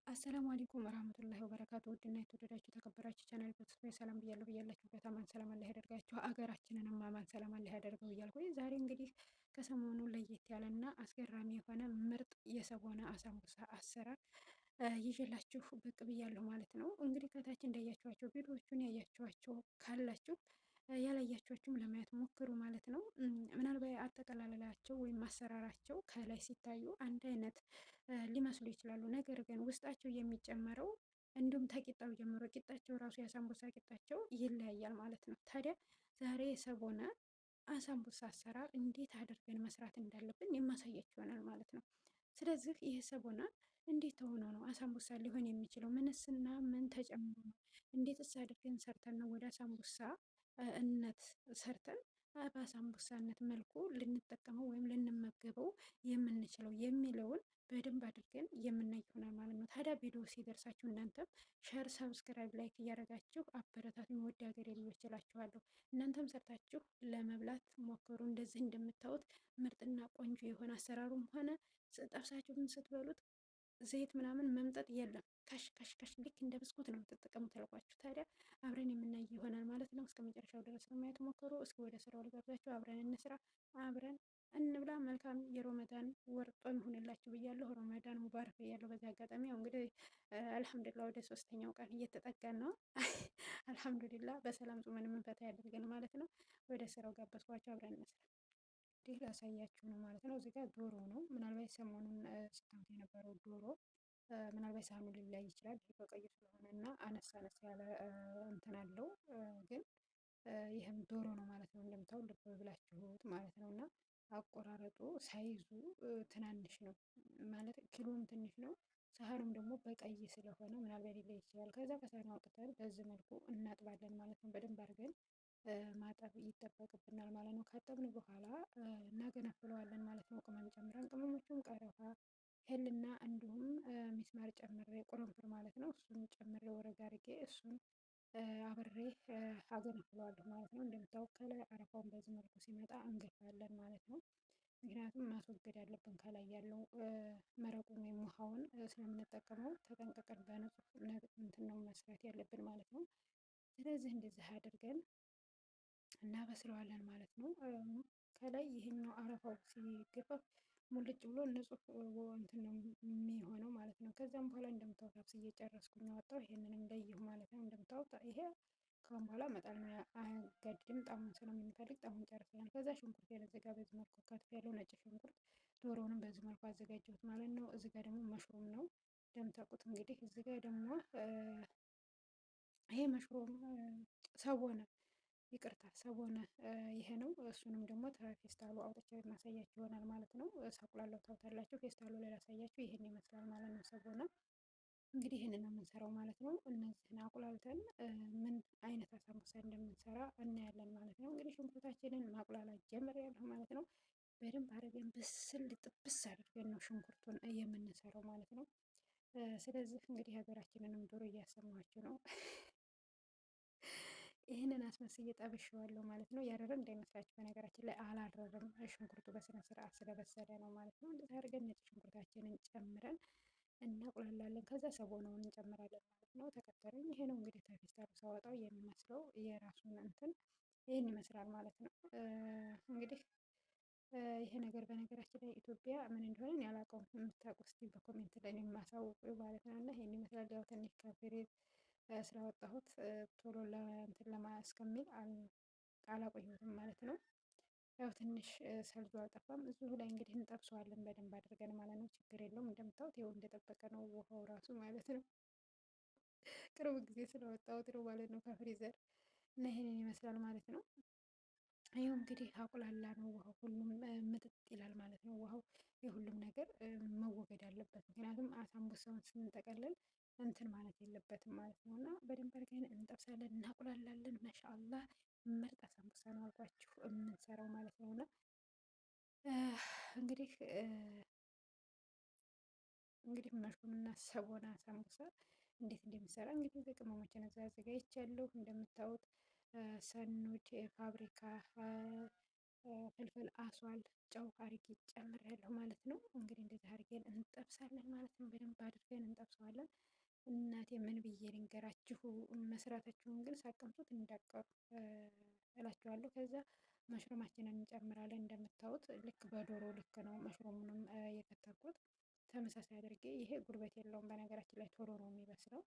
አሰላሙ አለይኩም ወራህመቱላሂ ወበረካቱ። ውድና የተወደዳችሁ ተከበራችሁ ቻናል ቤተሰቦች ሰላም ብያለሁ። ብያላችሁበት አማን ሰላም አላህ ያደርጋችሁ፣ አገራችንንም አማን ሰላም አላህ ያደርገው እያልኩኝ ዛሬ እንግዲህ ከሰሞኑ ለየት ያለና አስገራሚ የሆነ ምርጥ የሰቦና አሳምቡሳ አሰራር ይዤላችሁ ብቅ ብያለሁ ማለት ነው። እንግዲህ ከታች እንዳያችኋቸው ቪዲዮዎቹን ያያችኋቸው ካላችሁ ያላያችኋችሁም ለማየት ሞክሩ ማለት ነው። ምናልባት አጠቀላለላቸው ወይም አሰራራቸው ከላይ ሲታዩ አንድ አይነት ሊመስሉ ይችላሉ። ነገር ግን ውስጣቸው የሚጨመረው እንዲሁም ተቂጣው ጀምሮ ቂጣቸው ራሱ የአሳምቡሳ ቂጣቸው ይለያያል ማለት ነው። ታዲያ ዛሬ የሰቦነ አሳምቡሳ አሰራር እንዴት አድርገን መስራት እንዳለብን የማሳያችሁ ይሆናል ማለት ነው። ስለዚህ ይህ ሰቦና እንዴት ሆኖ ነው አሳምቡሳ ሊሆን የሚችለው? ምንስና ምን ተጨምሮ ነው? እንዴትስ አድርገን ሰርተን ነው ወደ አሳምቡሳ እነት ሰርተን በአሳምቡሳነት መልኩ ልንጠቀመው ወይም ልንመገበው የምንችለው የሚለውን በደንብ አድርገን የምናይ ይሆናል ማለት ነው። ታዲያ ቪዲዮ ሲደርሳችሁ እናንተም ሸር፣ ሰብስክራይብ፣ ላይክ እያደረጋችሁ አበረታት ወደ ሀገሬ ልጆች እላችኋለሁ። እናንተም ሰርታችሁ ለመብላት ሞክሩ። እንደዚህ እንደምታዩት ምርጥና ቆንጆ የሆነ አሰራሩም ሆነ ጠብሳችሁም ስትበሉት ዘይት ምናምን መምጠጥ የለም። ከሽ ከሽ ከሽ ልክ እንደ ብስኩት ነው የምትጠቀሙት አልኳችሁ። ታዲያ አብረን የምናይ ይሆናል ማለት ነው። እስከ መጨረሻው ድረስ ለማየት ሞክሩ። እስኪ ወደ ስራው ልጋብዛችሁ። አብረን እንስራ፣ አብረን እንብላ። መልካም የሮመዳን ወር ጾም ይሁንላችሁ ብያለሁ። ሮመዳን ሙባረክ ብያለሁ። በዚህ አጋጣሚ ያው እንግዲህ አልሐምዱሊላ ወደ ሶስተኛው ቀን እየተጠጋን ነው። አልሐምዱሊላ በሰላም ጾመን የምንፈታ ያደርገን ማለት ነው። ወደ ስራው ጋበዝኳቸው። አብረን እንስራ። እንዲህ ላሳያችሁ ነው ማለት ነው። እዚህ ጋር ዶሮ ነው። ምናልባት ሰሞኑን ስታዩት የነበረው ዶሮ ምናልባት ሳህኑ ሊለያይ ይችላል በቀዩ ስለሆነ እና አነስ አነስ ያለ እንትን አለው ግን ይህም ዶሮ ነው ማለት ነው። እንደምታው ልብ ብላችሁት ማለት ነው። እና አቆራረጡ ሳይዙ ትናንሽ ነው ማለት ኪሎም ትንሽ ነው። ሳህኑም ደግሞ በቀይ ስለሆነ ምናልባት ሊለይ ይችላል። ከዛ ከሳህኑ አውጥተን በዚህ መልኩ እናጥባለን ማለት ነው። በደንብ አድርገን ማጠብ ይጠበቅብናል ማለት ነው። ካጠብን በኋላ እናገነፍለዋለን ማለት ነው። ቅመም ጨምረን ቅመሞቹን ቀረፋ፣ ሄልና እንዲሁም ሚስማር ጨምሬ ቁርንፍር ማለት ነው። እሱን ጨምሬ ወረጋ አድርጌ እሱን አብሬ አገነፍለዋለሁ ማለት ነው። እንደምታውቅ ከላይ አረፋውን በዚህ መልኩ ሲመጣ እንገፋለን ማለት ነው። ምክንያቱም ማስወገድ ያለብን ከላይ ያለው መረቁን ወይም ውሃውን ስለምንጠቀመው ተጠንቅቀን በንጹህ እንትን ነው መስራት ያለብን ማለት ነው። ስለዚህ እንደዚህ አድርገን እናበስለዋለን ማለት ነው። ከላይ ይሄኛው አረፋው ሲገፈፍ ሙልጭ ብሎ ንጹህ እንትን ነው የሚሆነው ማለት ነው። ከዛም በኋላ እንደምታወት አብስዬ ጨረስኩኝ አወጣው። ይሄንንም ለይሁ ማለት ነው። እንደምታወት ይሄ ከአሁን በኋላ መጣል ነው አያጋድድም። ጣሙን ስለምንፈልግ ጣሙን ጨርሰናል። ከዛ ሽንኩርት እዚህ ጋር በዚህ መልኩ ከትፍ ያለው ነጭ ሽንኩርት፣ ዶሮውንም በዚህ መልኩ አዘጋጀሁት ማለት ነው። እዚህ ጋር ደግሞ መሽሩም ነው እንደምታውቁት እንግዲህ። እዚህ ጋር ደግሞ ይሄ መሽሩም ሰቦነ ይቅርታ ሰቦነ ይሄ ነው። እሱንም ደግሞ ፌስታሉ አውጥቼ ማሳያችሁ ይሆናል ማለት ነው። ሳቁላላው ታውታላችሁ። ፌስታሉ ላይ ላሳያችሁ ይሄን ይመስላል ማለት ነው። ሰቦነ እንግዲህ ይህንን ነው የምንሰራው ማለት ነው። እነዚህን አቁላልተን ምን አይነት አሳምቡሳ እንደምንሰራ እናያለን ማለት ነው። እንግዲህ ሽንኩርታችንን ማቁላላት ጀምሬያለሁ ማለት ነው። በደንብ አድርገን ብስል ጥብስ አድርገን ነው ሽንኩርቱን የምንሰራው ማለት ነው። ስለዚህ እንግዲህ ሀገራችንንም ዶሮ እያሰማችሁ ነው። ይህንን አስመስዬ ጠብሼዋለሁ ማለት ነው። ያረረ እንዳይመስላችሁ በነገራችን ላይ አላረረም። ሽንኩርቱ በስነ ስርዓት ስለበሰለ ነው ማለት ነው። እንደዚህ አድርገን ነጭ ሽንኩርታችንን ጨምረን እናቁላላለን። ከዛ ሰቦናውን እንጨምራለን ማለት ነው። ተከተሉኝ። ይሄ ነው እንግዲህ ተፌስታሉ ሳወጣው የሚመስለው የራሱን እንትን ይህን ይመስላል ማለት ነው። እንግዲህ ይሄ ነገር በነገራችን ላይ ኢትዮጵያ ምን እንደሆነ ያላቀውም የምታውቁ እስኪ በኮሜንት ላይ የማሳውቁ ማለት ነው። እና ይሄን ይመስላል። ያው ትንሽ ካፌሬት ስላወጣሁት ቶሎ ለእንትን እስከሚል አላቆየሁትም ማለት ነው። ያው ትንሽ ሰልዞ አልጠፋም። እዚሁ ላይ እንግዲህ እንጠብሰዋለን በደንብ አድርገን ማለት ነው። ችግር የለውም። እንደምታዩት ይኸው እንደጠበቀ ነው ውሃው ራሱ ማለት ነው። ቅርብ ጊዜ ስለወጣሁት ነው ማለት ነው ከፍሪዘር እና ይሄንን ይመስላል ማለት ነው። ይኸው እንግዲህ አቁላላ ነው ውሃው ሁሉም ምጥጥ ይላል ማለት ነው። ውሃው የሁሉም ነገር መወገድ አለበት። ምክንያቱም አሳምቡሳውን ስንጠቀልል እንትን ማለት የለበትም ማለት ነው። እና በደንብ አድርገን እንጠብሳለን፣ እናቁላላለን። ማሻአላህ ምርጥ አሳምቡሳ ነው አልኳችሁ የምንሰራው ማለት ነው። እና እንግዲህ መሽሩምና ሰቦና ሳምቡሳ እንዴት እንደሚሰራ እንግዲህ በቅመሞችን እዛ አዘጋጅቻለሁ። እንደምታዩት ሰኑድ ፋብሪካ ፍልፍል አስዋል ጨው አድርጌ ጨምሬያለሁ ማለት ነው። እንግዲህ እንደዚህ አድርገን እንጠብሳለን ማለት ነው። በደንብ አድርገን እንጠብሰዋለን። እናቴ ምን ብዬ ልንገራችሁ፣ መስራታችሁን ግን ሳቀምጡት እንዳቀሩ እላችኋለሁ። ከዛ መሽሩማችንን እንጨምራለን። እንደምታዩት ልክ በዶሮ ልክ ነው መሽሩሙንም የከተኩት ተመሳሳይ አድርጌ። ይሄ ጉልበት የለውም በነገራችን ላይ ቶሎ ነው የሚበስለው።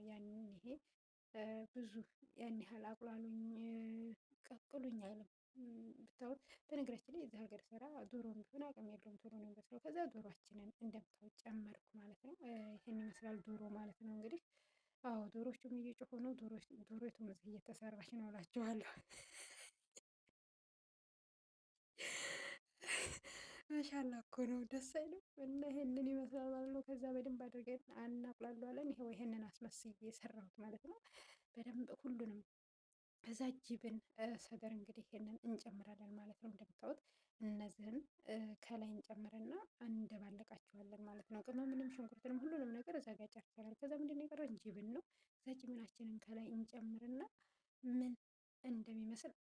ያንን ይሄ ብዙ ያን ያህል አቁላሉኝ ቀቅሉኝ አይልም ብታዩት። በነገራችን ላይ እዚህ ሀገር ስራ ዶሮም ቢሆን አቅም የለውም ቶሎ ነው የሚበስለው። ከዛ ዶሮችንን እንደምታዩት ጨመርኩ ማለት ነው። ይህን ይመስላል ዶሮ ማለት ነው እንግዲህ። አዎ ዶሮቹም እየጮሁ ነው። ዶሮቱም እዚህ እየተሰራች ነው እላችኋለሁ። ማሻላ እኮ ነው፣ ደስ አይልም? እና ይሄንን ይመስላል ማለት ነው። ከዛ በደንብ አድርገን እናቁላለዋለን። ይኸው ይሄንን አስመስዬ የሰራሁት ማለት ነው በደንብ ሁሉንም። ከዛ ጅብን ሰደር እንግዲህ ይሄንን እንጨምራለን ማለት ነው። እንደምታዩት እነዚህን ከላይ እንጨምርና እንደባለቃቸዋለን ማለት ነው። ቅመምንም ሽንኩርትንም ሁሉንም ነገር እዛ ጋር ጨርሰናል። ከዛ ምንድን ነው የቀረን? ጅብን ነው። ከዛ ጅብናችንን ከላይ እንጨምርና ምን እንደሚመስል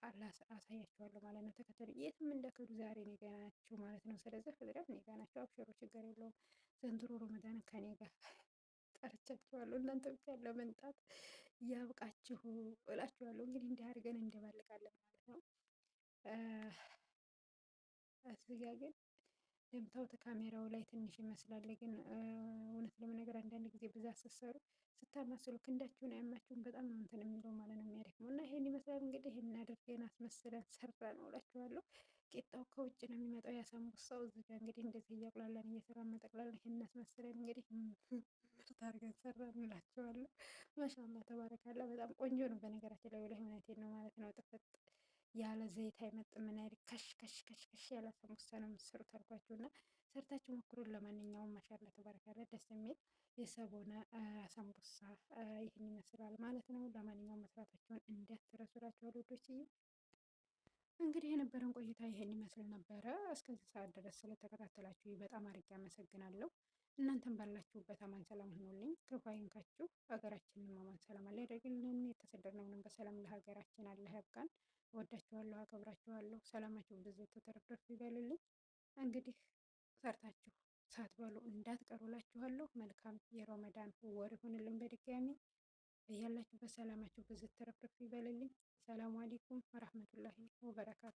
አሳያችኋለሁ ማለት ነው። ተከተሉ። የትም እንደክዱ ዛሬ እኔ ጋ ናችሁ ማለት ነው። ስለዚህ ፍጥረት እኔ ጋ ናችሁ፣ አብሽሮ ችግር የለውም። ዘንድሮ ረመዳን ከኔ ጋር ጠርቻችኋለሁ። እናንተ ብቻ ለመምጣት ያብቃችሁ እላችኋለሁ። እንግዲህ እንዲህ አድርገን እንደባልቃለን ማለት ነው። እዚህ ጋ ግን እንደምታዩት ካሜራው ላይ ትንሽ ይመስላል፣ ግን እውነት ለመናገር አንዳንድ ጊዜ ብዛት ስትሰሩ ስታማስሉ ክንዳችሁን አያማችሁም? በጣም ነው እንትን የሚለው ማለት ነው፣ የሚያደክመው። እና ይሄን ይመስላል እንግዲህ። ይሄን አድርገን አስመስለን ሰራ ነው እላችኋለሁ። ቂጣው ከውጭ ነው የሚመጣው ያሳምቡሳው። እዚህ ጋር እንግዲህ እንደዚህ እያቁላላን እየሰራን መጠቅላለን። ይሄን አስመስለን እንግዲህ ምርት አድርገን ሰራን እላችኋለሁ። ማሻአላህ ተባረካላ። በጣም ቆንጆ ነው በነገራችን ላይ ወላሂ እውነቴን ነው ማለት ነው። ጥፍጥ ያለ ዘይት አይመጥም። ምን አይነት ከሽ ከሽ ከሽ ከሽ ያለ ሳምቡሳ ነው የምትሰሩት አልኳችሁ። እና ሰርታችሁ ሞክሩን። ለማንኛውም ማሻአላህ ተባረካላ፣ ደስ የሚል የሰቦነ ሳምቡሳ ይህን ይመስላል ማለት ነው። ለማንኛውም መስራታችሁን እንዳትረሱ እላችኋለሁ ውዶችዬ። እንግዲህ የነበረን ቆይታ ይሄን ይመስል ነበረ። እስከዚህ ሰዓት ድረስ ስለተከታተላችሁ በጣም አድርጌ አመሰግናለሁ። እናንተም ባላችሁበት አማን ሰላም ሆኖልኝ ክፉ አይንካችሁ፣ ሀገራችንን አማን ሰላም አለ ያደርግልን። የተሰደድነውንም በሰላም ለሀገራችን አለ ያብቃን። ወዳችኋለሁ፣ አከብራችኋለሁ። ሰላማችሁ ብዙ ተተረፍረፍ ይበልልኝ። እንግዲህ ሰርታችሁ ሳትበሉ እንዳትቀሩላችኋለሁ። መልካም የረመዳን ወር ይሁንልን። በድጋሚ እያላችሁ በሰላማችሁ ብዙ ተረፍረፍ ይበልልኝ። ሰላሙ አለይኩም ወራህመቱላሂ ወበረካቱ።